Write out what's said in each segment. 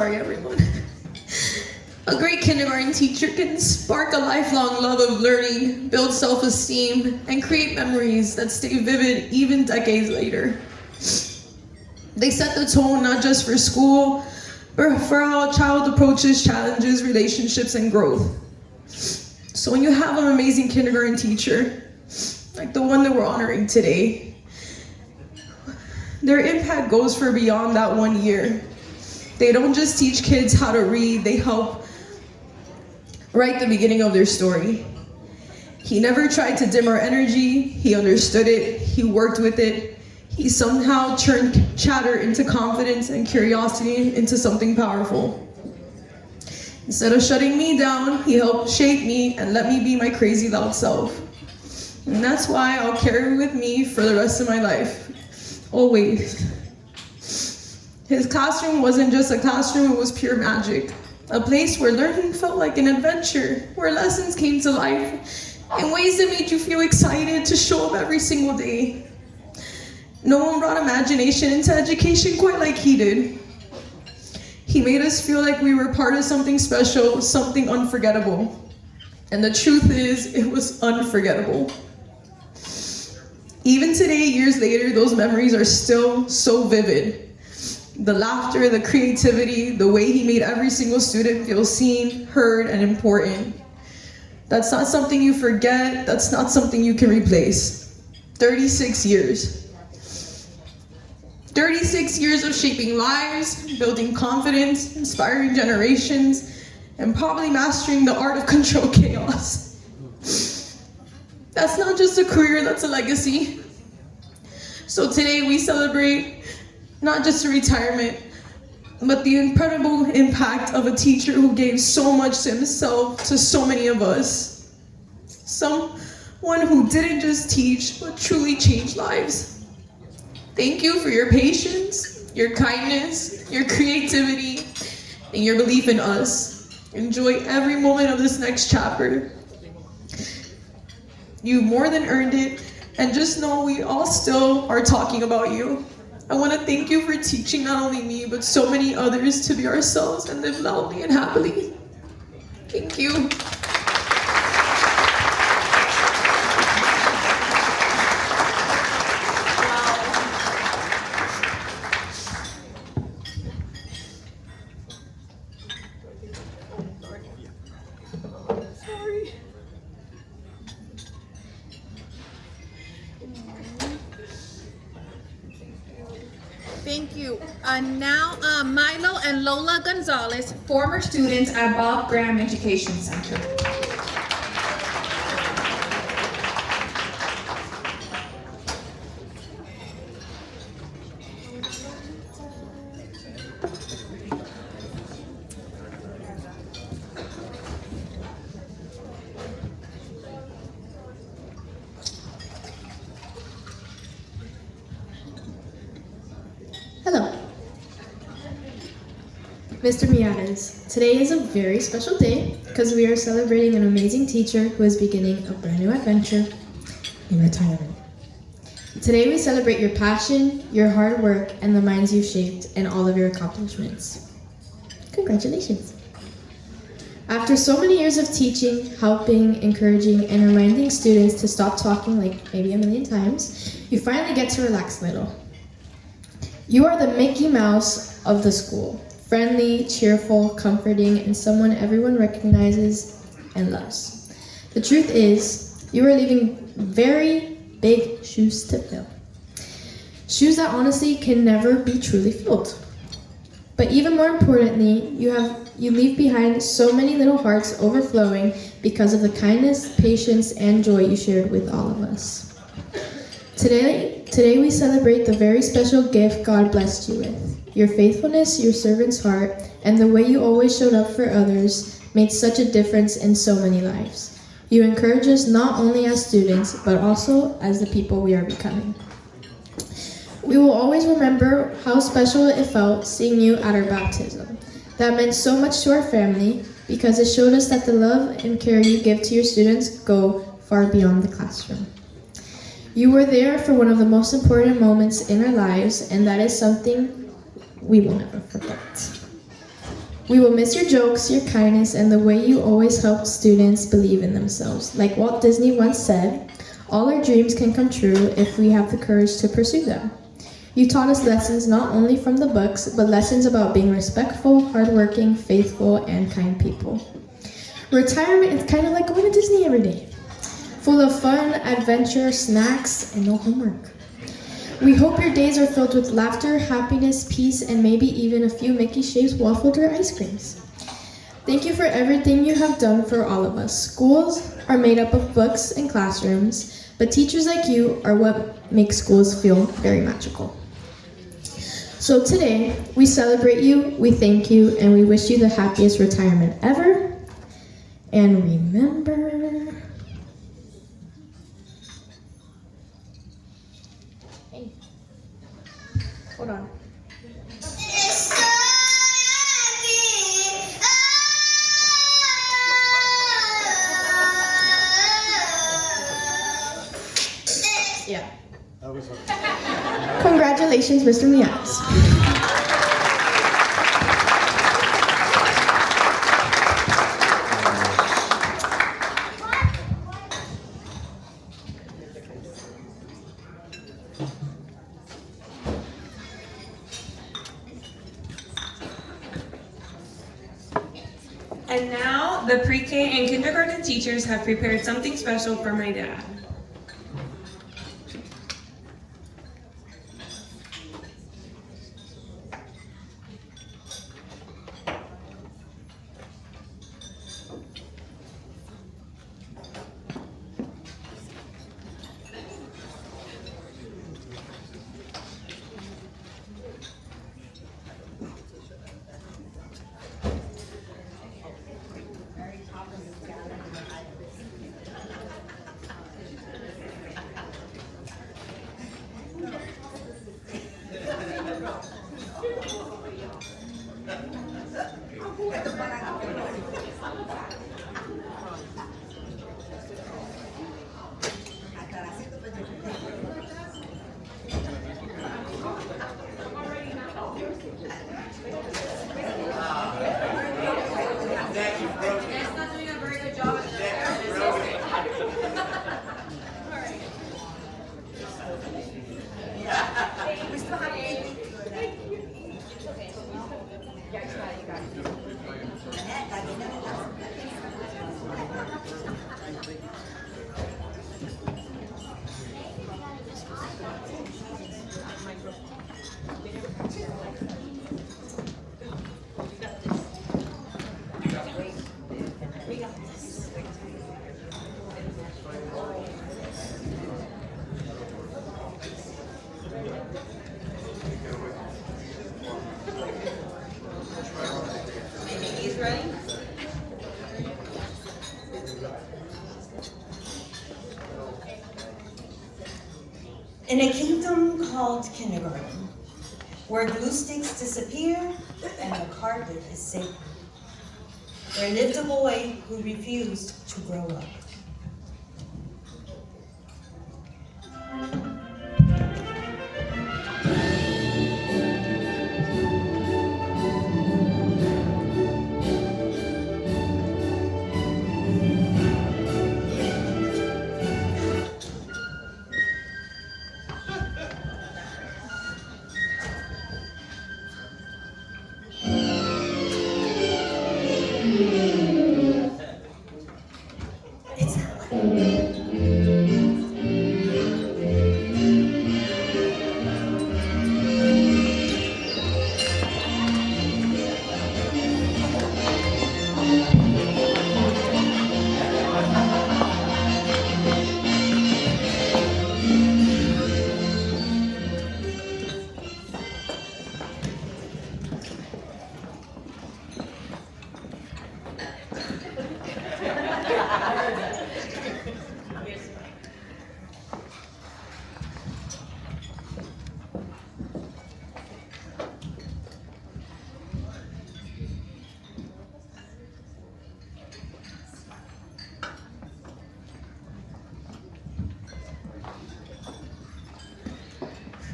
Sorry, everyone. A great kindergarten teacher can spark a lifelong love of learning, build self-esteem, and create memories that stay vivid even decades later. They set the tone not just for school, but for how a child approaches challenges, relationships, and growth. So when you have an amazing kindergarten teacher, like the one that we're honoring today, their impact goes for beyond that 1 year. They don't just teach kids how to read, they help write the beginning of their story. He never tried to dim our energy, he understood it, he worked with it. He somehow turned chatter into confidence and curiosity into something powerful. Instead of shutting me down, he helped shape me and let me be my crazy loud self. And that's why I'll carry with me for the rest of my life, always. His classroom wasn't just a classroom, it was pure magic. A place where learning felt like an adventure, where lessons came to life in ways that made you feel excited to show up every single day. No one brought imagination into education quite like he did. He made us feel like we were part of something special, something unforgettable. And the truth is, it was unforgettable. Even today, years later, those memories are still so vivid. The laughter, the creativity, the way he made every single student feel seen, heard, and important. That's not something you forget, that's not something you can replace. 36 years. 36 years of shaping lives, building confidence, inspiring generations, and probably mastering the art of controlled chaos. That's not just a career, that's a legacy. So today we celebrate not just a retirement, but the incredible impact of a teacher who gave so much to himself to so many of us. Someone who didn't just teach, but truly changed lives. Thank you for your patience, your kindness, your creativity, and your belief in us. Enjoy every moment of this next chapter. You more than earned it, and just know we all still are talking about you. I want to thank you for teaching not only me, but so many others to be ourselves and live loudly and happily. Thank you. Thank you. Now, Milo and Lola Gonzalez, former students at Bob Graham Education Center. Hello, Mr. Millares. Today is a very special day because we are celebrating an amazing teacher who is beginning a brand new adventure in retirement. Today we celebrate your passion, your hard work, and the minds you've shaped and all of your accomplishments. Congratulations. After so many years of teaching, helping, encouraging, and reminding students to stop talking like maybe a million times, you finally get to relax a little. You are the Mickey Mouse of the school. Friendly, cheerful, comforting, and someone everyone recognizes and loves. The truth is, you are leaving very big shoes to fill. Shoes that honestly can never be truly filled. But even more importantly, you leave behind so many little hearts overflowing because of the kindness, patience, and joy you shared with all of us. Today we celebrate the very special gift God blessed you with. Your faithfulness, your servant's heart, and the way you always showed up for others made such a difference in so many lives. You encourage us not only as students, but also as the people we are becoming. We will always remember how special it felt seeing you at our baptism. That meant so much to our family because it showed us that the love and care you give to your students go far beyond the classroom. You were there for one of the most important moments in our lives, and that is something we will never forget. We will miss your jokes, your kindness, and the way you always helped students believe in themselves. Like Walt Disney once said, all our dreams can come true if we have the courage to pursue them. You taught us lessons not only from the books, but lessons about being respectful, hardworking, faithful, and kind people. Retirement is kind of like going to Disney every day, full of fun, adventure, snacks, and no homework. We hope your days are filled with laughter, happiness, peace, and maybe even a few Mickey-shaped waffle or ice creams. Thank you for everything you have done for all of us. Schools are made up of books and classrooms, but teachers like you are what make schools feel very magical. So today, we celebrate you, we thank you, and we wish you the happiest retirement ever. And remember... Hey, hold on. Yeah. Congratulations, Mr. Millares. And now, the pre-K and kindergarten teachers have prepared something special for my dad. In a kingdom called kindergarten, where glue sticks disappear and the carpet is sacred, there lived a boy who refused to grow up.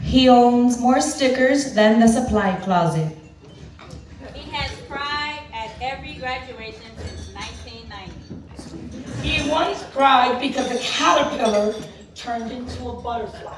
He owns more stickers than the supply closet. He has pride graduation since 1990. He once cried because a caterpillar turned into a butterfly.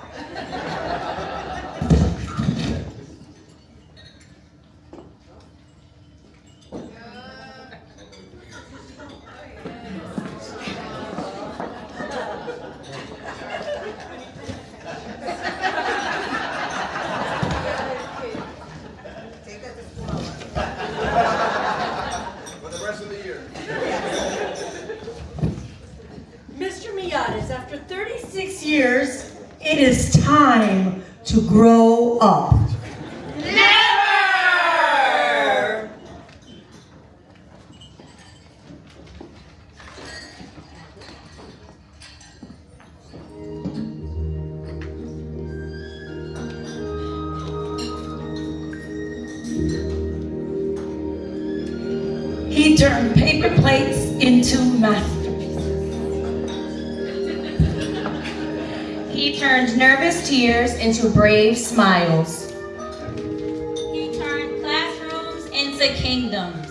Mr. Millares, after 36 years, it is time to grow up. Never! He turned paper plates into masterpieces. He turned nervous tears into brave smiles. He turned classrooms into kingdoms.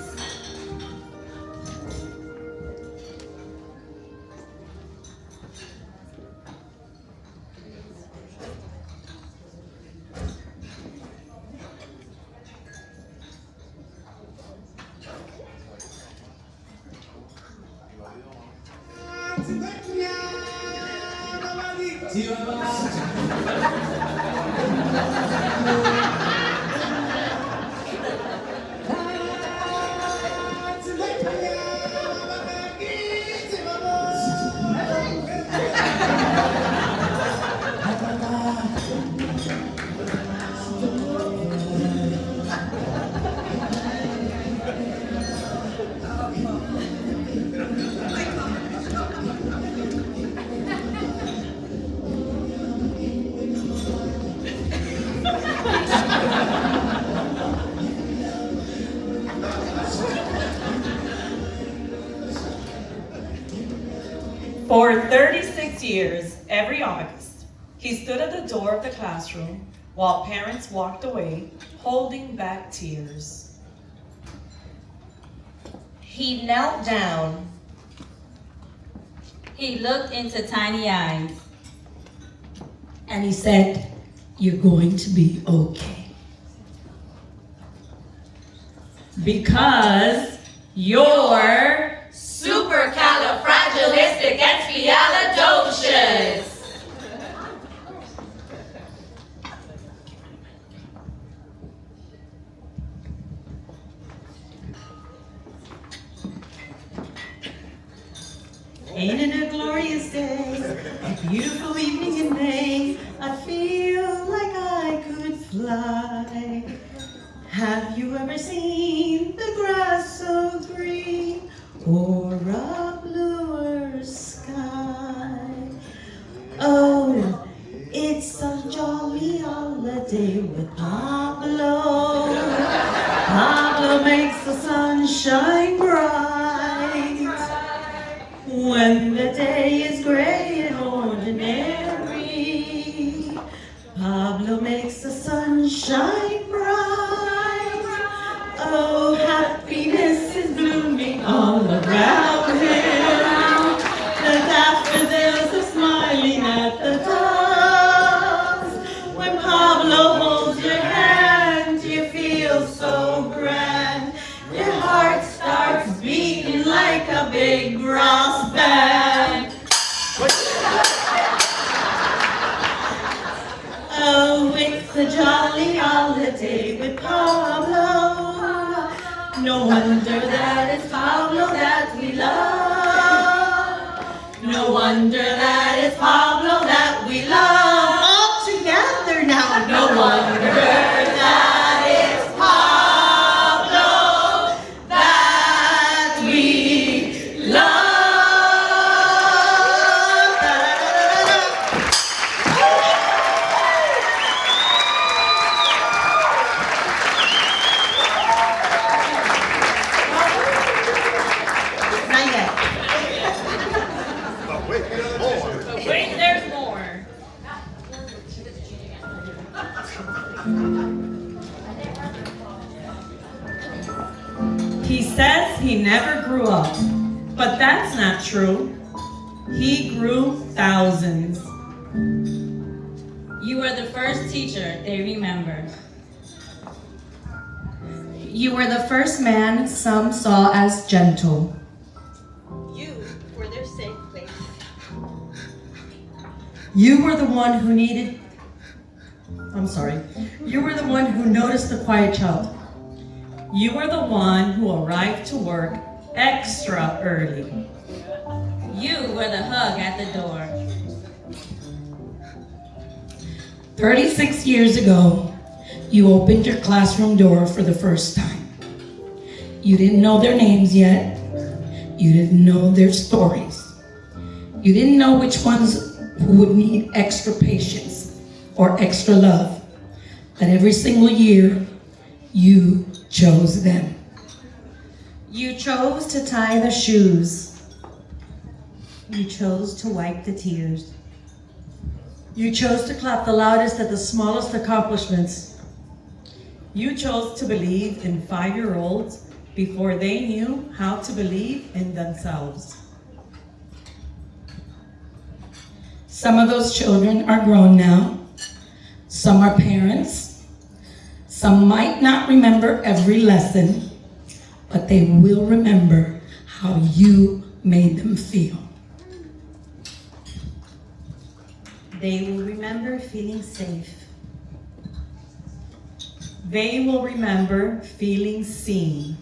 For 36 years, every August, he stood at the door of the classroom while parents walked away, holding back tears. He knelt down. He looked into tiny eyes. And he said, "You're going to be okay. Because you're supercalifragilisticexpialidocious." Ain't it a glorious day, a beautiful evening in May? I feel like I could fly. Have you ever seen the grass so green or a bluer sky? Oh, it's a jolly holiday with Pablo. Pablo makes the sun shine bright. When the day is gray and ordinary, Pablo makes the sun shine bright. Oh, happiness is blooming all around him. The daffodils are smiling at the tops. When Pablo holds your hand, you feel so grand. Your heart starts beating like a big brass band. Oh, it's a jolly holiday with Pablo. No wonder that it's Pablo that we love. No wonder that it's Pablo that we love. All together now. No wonder that it's Pablo that we love. Not yet. Wait, there's more. He says he never grew up, but that's not true. He grew thousands. You were the first teacher they remember. You were the first man some saw as gentle. You were their safe place. You were the one who You were the one who noticed the quiet child. You were the one who arrived to work extra early. You were the hug at the door. 36 years ago, you opened your classroom door for the first time. You didn't know their names yet. You didn't know their stories. You didn't know which ones who would need extra patience or extra love. But every single year, you chose them. You chose to tie the shoes. You chose to wipe the tears. You chose to clap the loudest at the smallest accomplishments. You chose to believe in 5-year-olds before they knew how to believe in themselves. Some of those children are grown now. Some are parents. Some might not remember every lesson, but they will remember how you made them feel. They will remember feeling safe. They will remember feeling seen.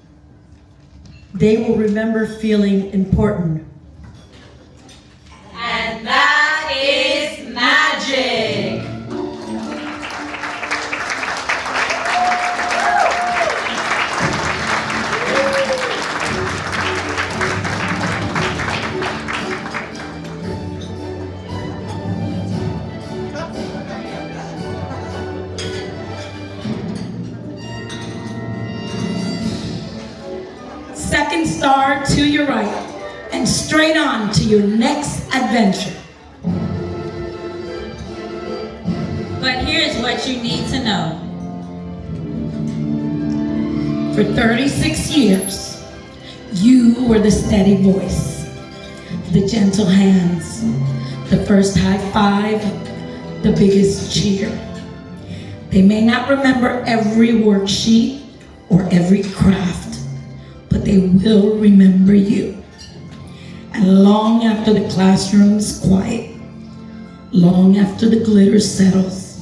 They will remember feeling important. And that is magic. Second star to your right, and straight on to your next adventure. But here's what you need to know. For 36 years, you were the steady voice, the gentle hands, the first high five, the biggest cheer. They may not remember every worksheet or every craft, but they will remember you. And long after the classroom's quiet, long after the glitter settles,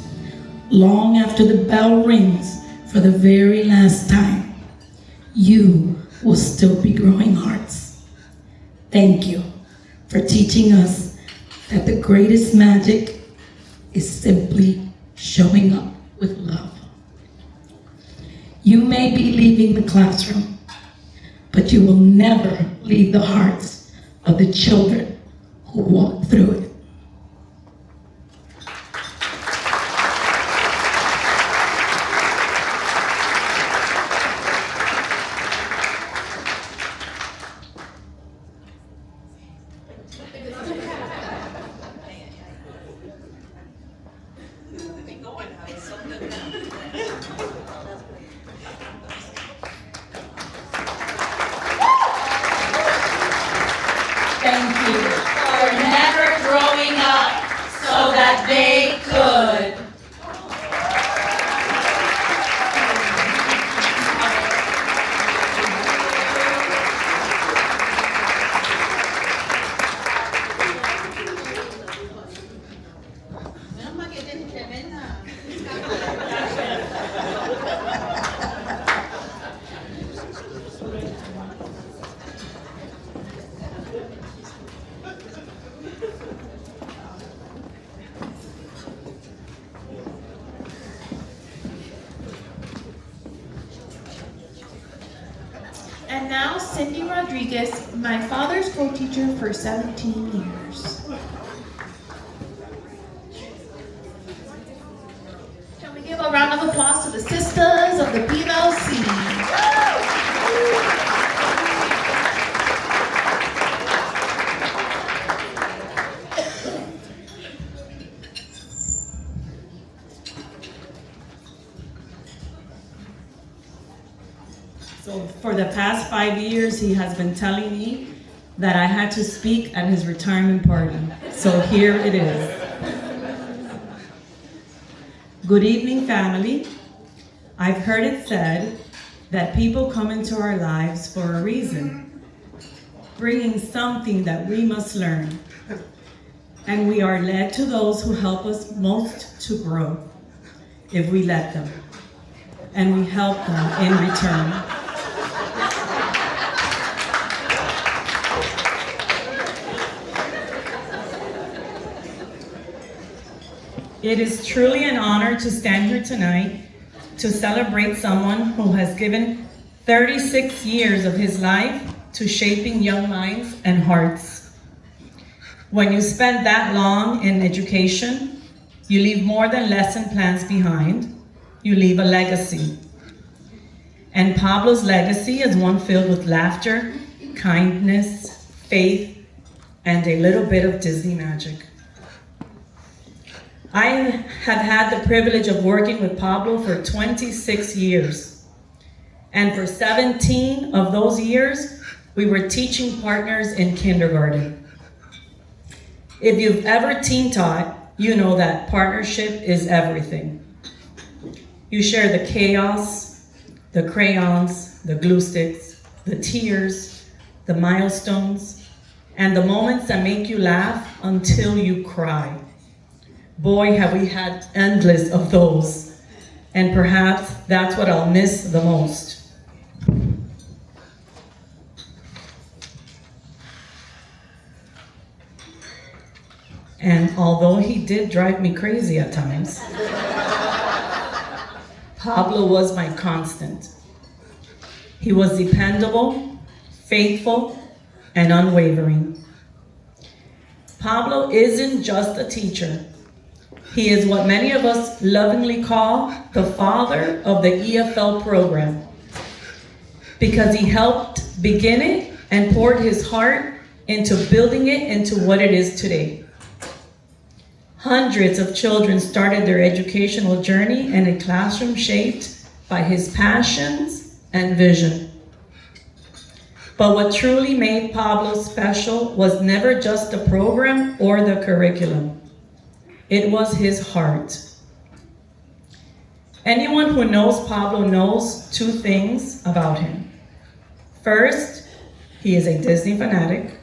long after the bell rings for the very last time, you will still be growing hearts. Thank you for teaching us that the greatest magic is simply showing up with love. You may be leaving the classroom, but you will never leave the hearts of the children who walk through it. Thank you for never growing up so that they could. And now Cindy Rodriguez, my father's co-teacher for 17 years. Can we give a round of applause to the sisters of the PLC? So for the past 5 years, he has been telling me that I had to speak at his retirement party. So here it is. Good evening, family. I've heard it said that people come into our lives for a reason, bringing something that we must learn. And we are led to those who help us most to grow, if we let them. And we help them in return. It is truly an honor to stand here tonight to celebrate someone who has given 36 years of his life to shaping young minds and hearts. When you spend that long in education, you leave more than lesson plans behind. You leave a legacy. And Pablo's legacy is one filled with laughter, kindness, faith, and a little bit of Disney magic. I have had the privilege of working with Pablo for 26 years. And for 17 of those years, we were teaching partners in kindergarten. If you've ever teen taught, you know that partnership is everything. You share the chaos, the crayons, the glue sticks, the tears, the milestones, and the moments that make you laugh until you cry. Boy, have we had endless of those, and perhaps that's what I'll miss the most. And although he did drive me crazy at times, Pablo was my constant. He was dependable, faithful, and unwavering. Pablo isn't just a teacher. He is what many of us lovingly call the father of the EFL program, because he helped begin it and poured his heart into building it into what it is today. Hundreds of children started their educational journey in a classroom shaped by his passions and vision. But what truly made Pablo special was never just the program or the curriculum. It was his heart. Anyone who knows Pablo knows two things about him. First, he is a Disney fanatic.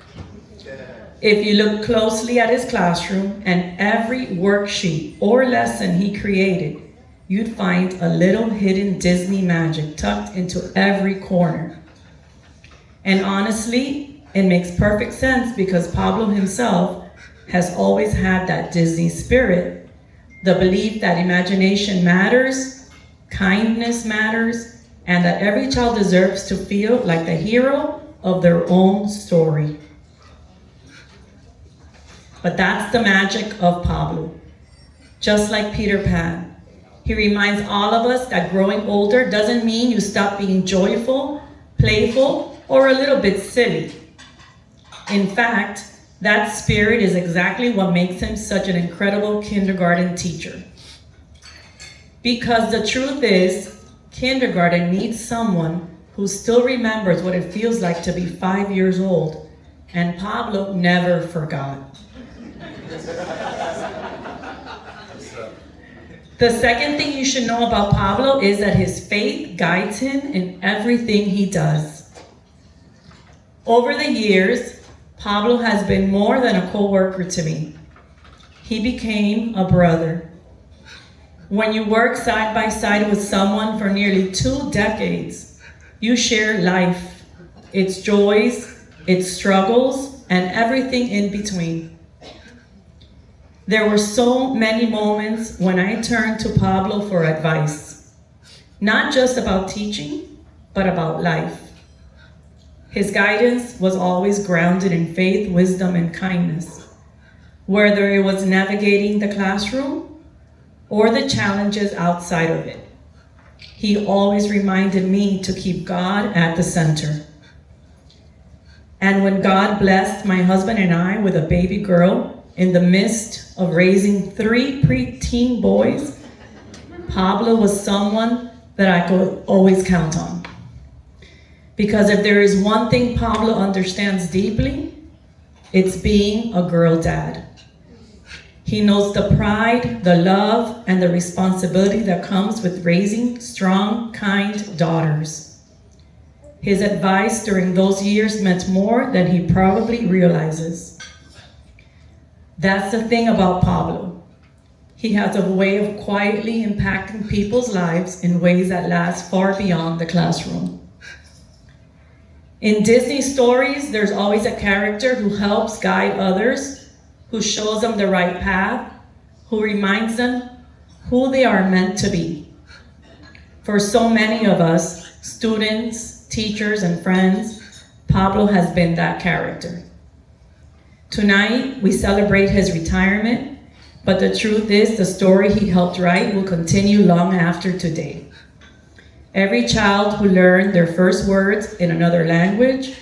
If you look closely at his classroom and every worksheet or lesson he created, you'd find a little hidden Disney magic tucked into every corner. And honestly, it makes perfect sense because Pablo himself has always had that Disney spirit, the belief that imagination matters, kindness matters, and that every child deserves to feel like the hero of their own story. But that's the magic of Pablo. Just like Peter Pan, he reminds all of us that growing older doesn't mean you stop being joyful, playful, or a little bit silly. In fact, that spirit is exactly what makes him such an incredible kindergarten teacher. Because the truth is, kindergarten needs someone who still remembers what it feels like to be 5 years old, and Pablo never forgot. The second thing you should know about Pablo is that his faith guides him in everything he does. Over the years, Pablo has been more than a co-worker to me. He became a brother. When you work side by side with someone for nearly 2 decades, you share life, its joys, its struggles, and everything in between. There were so many moments when I turned to Pablo for advice, not just about teaching, but about life. His guidance was always grounded in faith, wisdom, and kindness, whether it was navigating the classroom or the challenges outside of it. He always reminded me to keep God at the center. And when God blessed my husband and I with a baby girl in the midst of raising 3 preteen boys, Pablo was someone that I could always count on. Because if there is one thing Pablo understands deeply, it's being a girl dad. He knows the pride, the love, and the responsibility that comes with raising strong, kind daughters. His advice during those years meant more than he probably realizes. That's the thing about Pablo. He has a way of quietly impacting people's lives in ways that last far beyond the classroom. In Disney stories, there's always a character who helps guide others, who shows them the right path, who reminds them who they are meant to be. For so many of us, students, teachers, and friends, Pablo has been that character. Tonight, we celebrate his retirement, but the truth is the story he helped write will continue long after today. Every child who learned their first words in another language,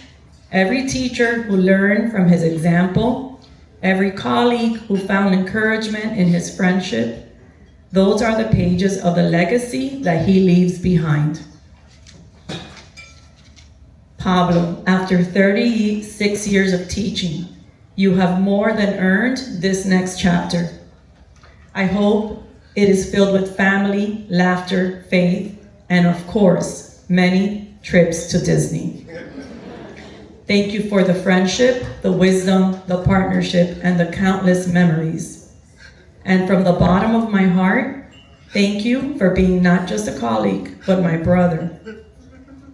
every teacher who learned from his example, every colleague who found encouragement in his friendship, those are the pages of the legacy that he leaves behind. Pablo, after 36 years of teaching, you have more than earned this next chapter. I hope it is filled with family, laughter, faith, and of course, many trips to Disney. Thank you for the friendship, the wisdom, the partnership, and the countless memories. And from the bottom of my heart, thank you for being not just a colleague, but my brother.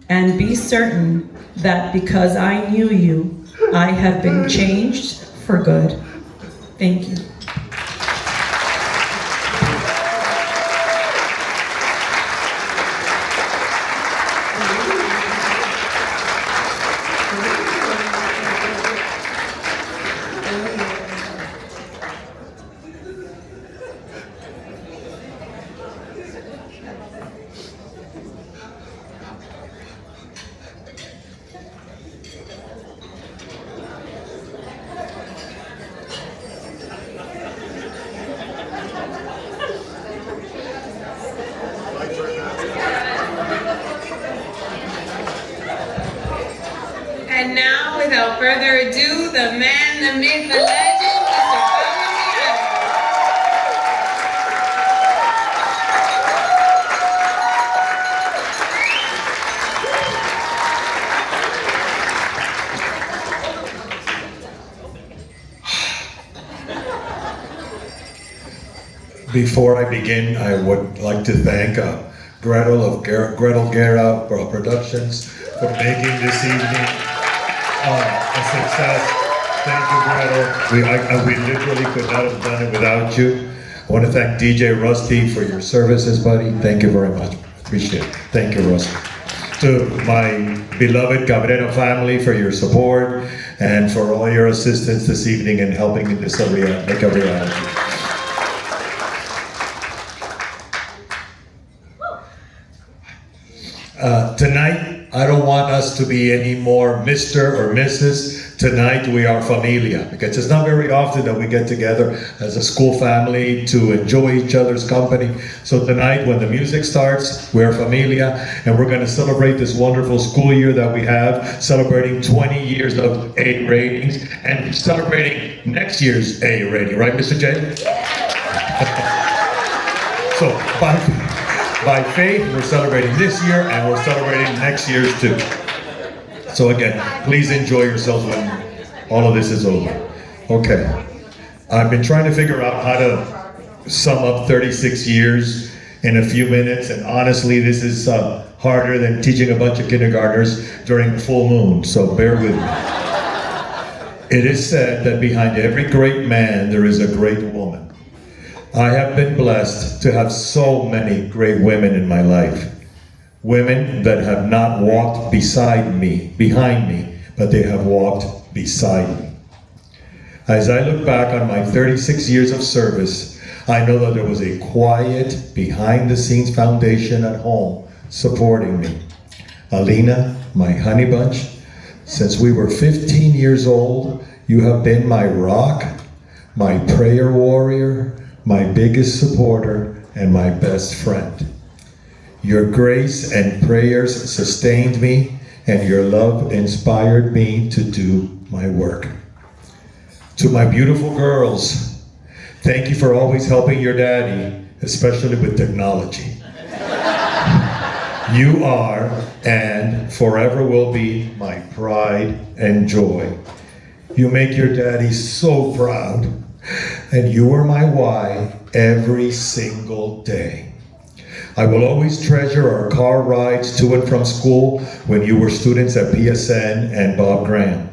And be certain that because I knew you, I have been changed for good. Thank you. And now, without further ado, the man, the myth, the legend, Mr. Pablo Millares. Before I begin, I would like to thank Gretel of Gretel Guerra Productions for making this evening a success. Thank you, Gretel. We literally could not have done it without you. I want to thank DJ Rusty for your services, buddy. Thank you very much. Appreciate it. Thank you, Rusty. To my beloved Cabrera family for your support and for all your assistance this evening in helping me this make a reality. Tonight, I don't want us to be any more Mr. or Mrs. Tonight, we are familia, because it's not very often that we get together as a school family to enjoy each other's company. So tonight, when the music starts, we're familia, and we're going to celebrate this wonderful school year that we have, celebrating 20 years of A ratings, and celebrating next year's A rating, right, Mr. J? So, by faith, we're celebrating this year, and we're celebrating next year's too. So again, please enjoy yourselves when all of this is over. Okay. I've been trying to figure out how to sum up 36 years in a few minutes, and honestly, this is harder than teaching a bunch of kindergartners during the full moon, so bear with me. It is said that behind every great man, there is a great woman. I have been blessed to have so many great women in my life. Women that have not walked behind me, but they have walked beside me. As I look back on my 36 years of service, I know that there was a quiet, behind-the-scenes foundation at home supporting me. Alina, my honey bunch, since we were 15 years old, you have been my rock, my prayer warrior, my biggest supporter, and my best friend. Your grace and prayers sustained me. and your love inspired me to do my work. To my beautiful girls, thank you for always helping your daddy, especially with technology. You are and forever will be my pride and joy. You make your daddy so proud, and you are my why every single day. I will always treasure our car rides to and from school when you were students at PSN and Bob Graham.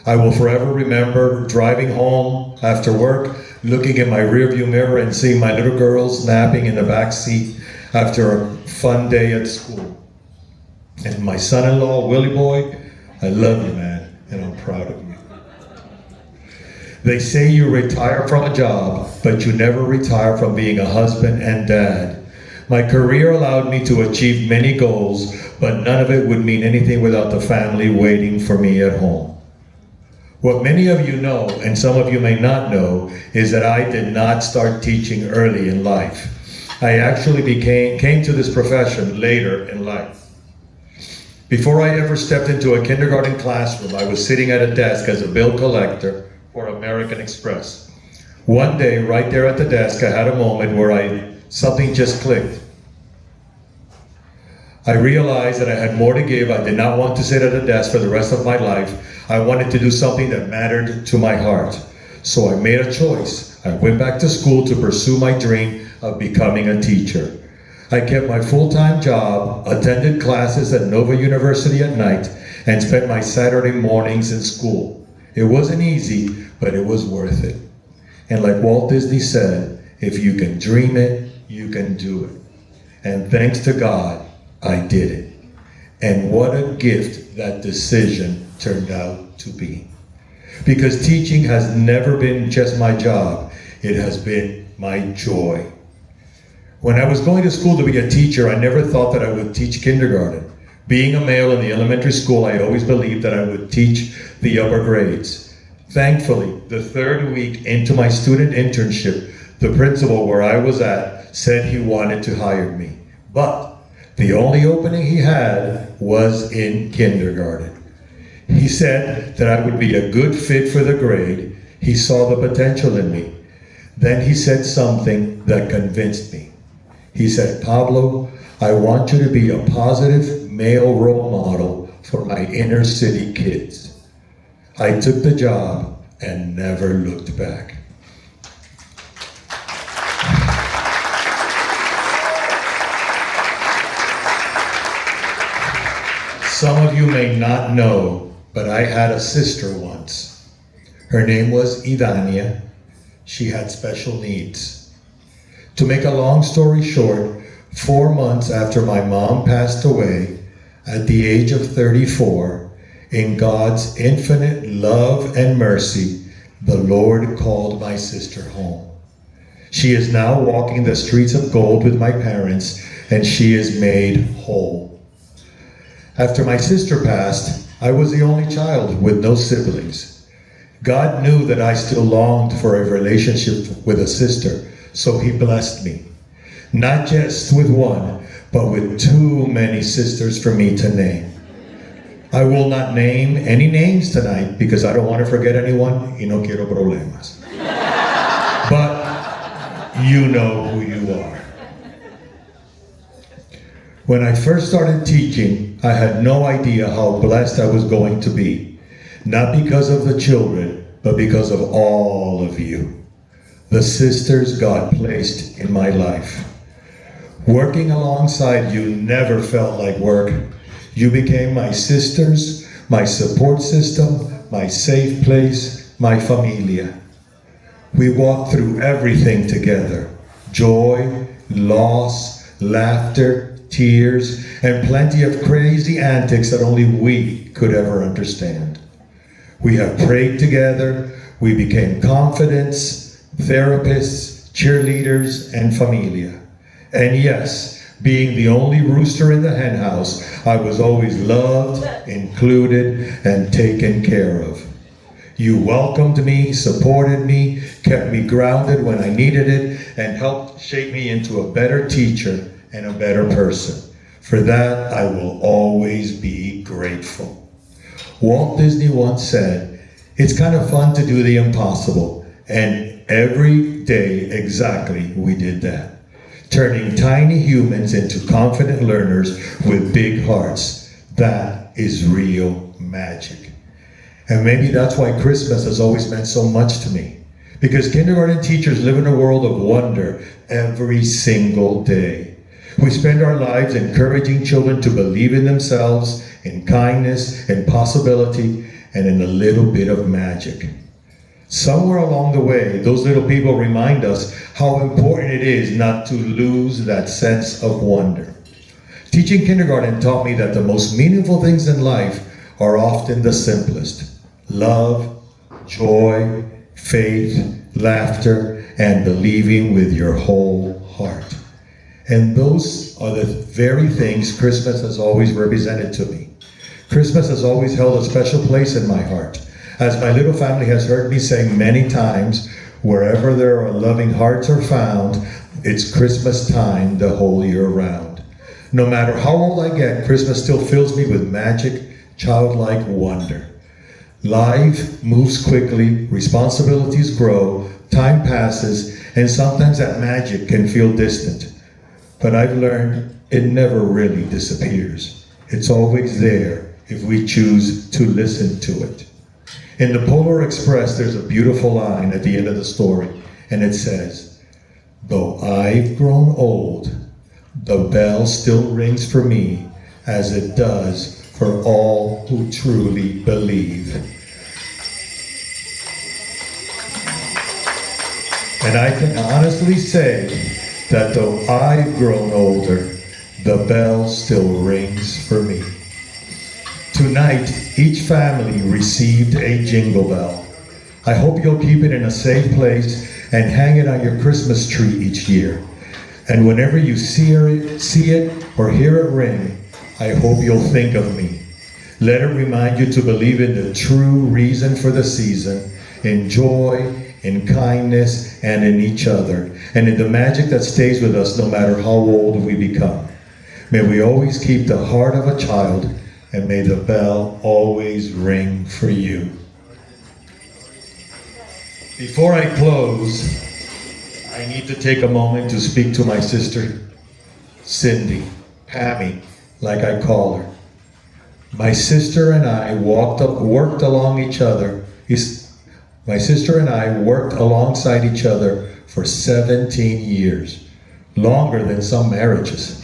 I will forever remember driving home after work, looking in my rearview mirror and seeing my little girls napping in the back seat after a fun day at school. And my son-in-law, Willie Boy, I love you, man, and I'm proud of you. They say you retire from a job, but you never retire from being a husband and dad. My career allowed me to achieve many goals, but none of it would mean anything without the family waiting for me at home. What many of you know, and some of you may not know, is that I did not start teaching early in life. I actually came to this profession later in life. Before I ever stepped into a kindergarten classroom, I was sitting at a desk as a bill collector for American Express. One day, right there at the desk, I had a moment where something just clicked. I realized that I had more to give. I did not want to sit at a desk for the rest of my life. I wanted to do something that mattered to my heart. So I made a choice. I went back to school to pursue my dream of becoming a teacher. I kept my full-time job, attended classes at Nova University at night, and spent my Saturday mornings in school. It wasn't easy, but it was worth it. And like Walt Disney said, if you can dream it, you can do it. And thanks to God, I did it. And what a gift that decision turned out to be. Because teaching has never been just my job, it has been my joy. When I was going to school to be a teacher, I never thought that I would teach kindergarten. Being a male in the elementary school, I always believed that I would teach the upper grades. Thankfully, the third week into my student internship, the principal where I was at said he wanted to hire me. But the only opening he had was in kindergarten. He said that I would be a good fit for the grade. He saw the potential in me. Then he said something that convinced me. He said, Pablo, I want you to be a positive male role model for my inner city kids. I took the job and never looked back. Some of you may not know, but I had a sister once. Her name was Idania. She had special needs. To make a long story short, 4 months after my mom passed away, at the age of 34, in God's infinite love and mercy, the Lord called my sister home. She is now walking the streets of gold with my parents, and she is made whole. After my sister passed, I was the only child with no siblings. God knew that I still longed for a relationship with a sister, so he blessed me. Not just with one, but with too many sisters for me to name. I will not name any names tonight because I don't want to forget anyone y no quiero problemas. But you know who you are. When I first started teaching, I had no idea how blessed I was going to be. Not because of the children, but because of all of you. The sisters God placed in my life. Working alongside you never felt like work. You became my sisters, my support system, my safe place, my familia. We walked through everything together. Joy, loss, laughter, tears, and plenty of crazy antics that only we could ever understand. We have prayed together. We became confidants, therapists, cheerleaders, and familia. And yes, being the only rooster in the hen house, I was always loved, included, and taken care of. You welcomed me, supported me, kept me grounded when I needed it, and helped shape me into a better teacher and a better person. For that, I will always be grateful. Walt Disney once said, "It's kind of fun to do the impossible." And every day, exactly, we did that. Turning tiny humans into confident learners with big hearts. That is real magic. And maybe that's why Christmas has always meant so much to me. Because kindergarten teachers live in a world of wonder every single day. We spend our lives encouraging children to believe in themselves, in kindness, in possibility, and in a little bit of magic. Somewhere along the way, those little people remind us how important it is not to lose that sense of wonder. Teaching kindergarten taught me that the most meaningful things in life are often the simplest. Love, joy, faith, laughter, and believing with your whole heart. And those are the very things Christmas has always represented to me. Christmas has always held a special place in my heart. As my little family has heard me say many times, wherever there are loving hearts are found, it's Christmas time the whole year round. No matter how old I get, Christmas still fills me with magic, childlike wonder. Life moves quickly, responsibilities grow, time passes, and sometimes that magic can feel distant. But I've learned it never really disappears. It's always there if we choose to listen to it. In the Polar Express, there's a beautiful line at the end of the story, and it says, "Though I've grown old, the bell still rings for me as it does for all who truly believe." And I can honestly say that though I've grown older, the bell still rings for me. Tonight, each family received a jingle bell. I hope you'll keep it in a safe place and hang it on your Christmas tree each year. And whenever you see it or hear it ring, I hope you'll think of me. Let it remind you to believe in the true reason for the season, in joy, in kindness, and in each other, and in the magic that stays with us no matter how old we become. May we always keep the heart of a child, and may the bell always ring for you. Before I close, I need to take a moment to speak to my sister, Cindy, Pammy, like I call her. My sister and I worked alongside each other for 17 years, longer than some marriages.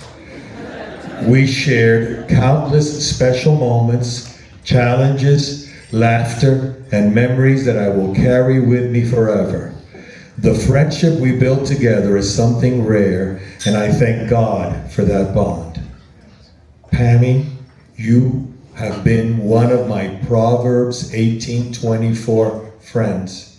We shared countless special moments, challenges, laughter, and memories that I will carry with me forever. The friendship we built together is something rare, and I thank God for that bond. Pammy, you have been one of my Proverbs 18:24 friends,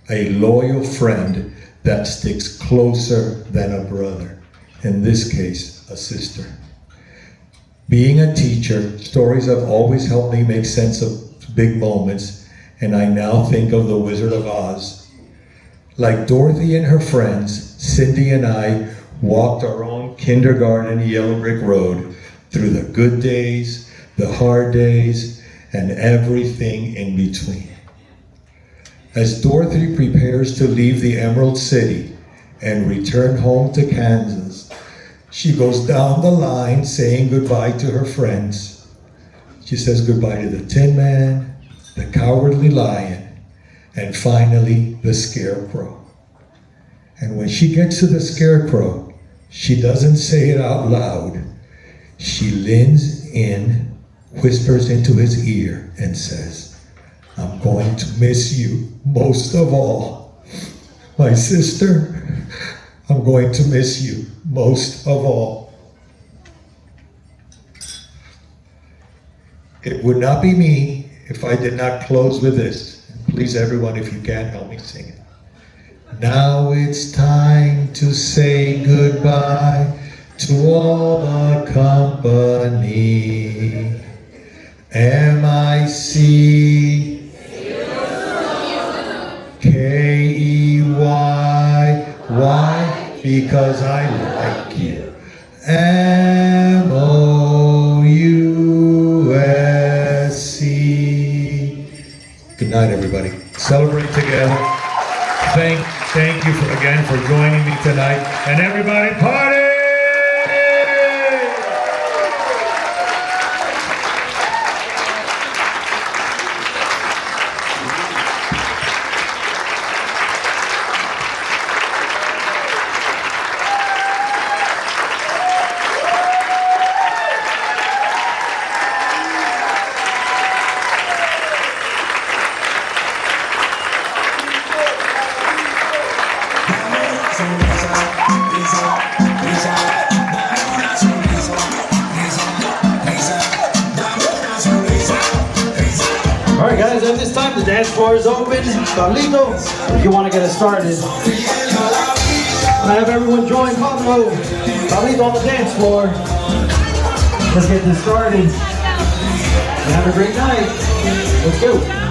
a loyal friend that sticks closer than a brother, in this case, a sister. Being a teacher, stories have always helped me make sense of big moments, and I now think of the Wizard of Oz. Like Dorothy and her friends, Cindy and I walked our own kindergarten yellow brick road through the good days, the hard days, and everything in between. As Dorothy prepares to leave the Emerald City and return home to Kansas, she goes down the line saying goodbye to her friends. She says goodbye to the Tin Man, the Cowardly Lion, and finally the Scarecrow. And when she gets to the Scarecrow, she doesn't say it out loud. She leans in, whispers into his ear, and says, "I'm going to miss you most of all. My sister, I'm going to miss you most of all." It would not be me if I did not close with this. Please, everyone, if you can, help me sing it. Now it's time to say goodbye to all the company. M-I-C K-E-Y, why? Because I like you. M-O-U-S Good night, everybody. Celebrate together. Thank you again for joining me tonight. And everybody, party! All right, guys, at this time, the dance floor is open. Pablito, if you want to get us started. I have everyone join Pablo. Pablito on the dance floor. Let's get this started. And have a great night. Let's go.